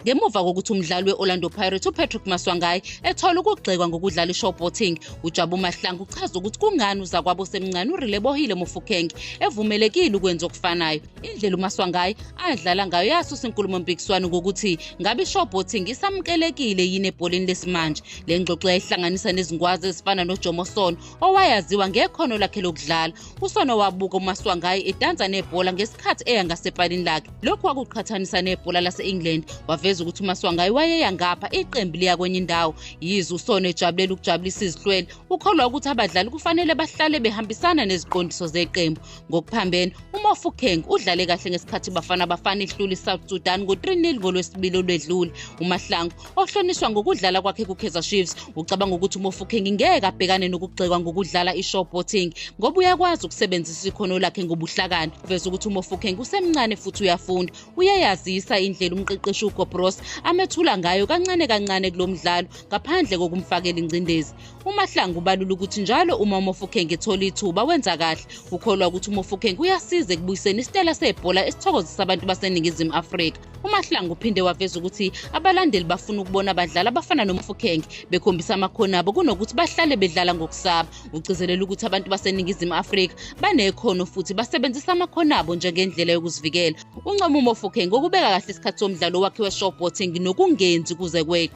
Ngemuva kokuthi umdlali we-Orlando Pirates uPatrick Maswanganyi ethola ukugxekwa ngokudlala i-showboating, uJabu Mahlangu uchaza ukuthi kungani uzakwabo semncane uRelebohile Mofokeng evumelekile ukwenza okufanayo. Indlela uMaswanganyi adlala ngayo yasusa inkulumo-mpikiswano ngokuthi ngabe i-showboating isamukelekile yini ebholeni lesimanje. Le ngxoxo yayihlanganisa nezingwazi ezifana noJomo Sono owayaziwa ngekhono lakhe lokudlala. uSono wabuka uMaswanganyi edansa nebhola ngesikhathi eya ngasepalini lakhe. Lokhu kwakuqhathanisa nebhola lase-England. Waveza ukuthi uMaswanganyi wayeya ngapha iqembu liya kwenye indawo. Yize uSono ejabulela ukujabulisa izihlwele, ukholwa ukuthi abadlali kufanele bahlale behambisana neziqondiso zeqembu. Ngokuphambene, uMofokeng udlale kahle ngesikhathi Bafana Bafana ihlula iSouth Sudan ngo-3-0 ngolwesibili olwedlule. uMahlangu ohlonishwa ngokudlala kwakhe kuKaizer Chiefs ucabanga ukuthi uMofokeng ngeke abhekane nokugxekwa ngokudlala i-showboating ngoba uyakwazi ukusebenzisa ikhono lakhe ngobuhlakani. Uveza ukuthi uMofokeng usemncane futhi uyafunda. Uyayazisa indlela umqeqeshi uGobros amethula ngayo kancane kancane kulo mdlalo ngaphandle kokumfakela ingcindezi. uMahlangu ubalula ukuthi njalo uma uMofokeng ethola ithuba wenza kahle. Ukholwa ukuthi uMofokeng uyasiza ekubuyiseni isitela sebhola esithokozisa abantu baseNingizimu Afrika. uMahlangu uphinde waveza ukuthi abalandeli bafuna ukubona abadlali abafana noMofokeng bekhombisa amakhono abo kunokuthi bahlale bedlala ngokusaba. Ugcizelela ukuthi abantu baseNingizimu Afrika banekhono futhi basebenzisa amakhono abo njengendlela yokuzivikela. Uncoma uMofokeng ngokubeka kahle isikhathi somdlalo wakhe we-showboating nokungenzi kuze kweqe.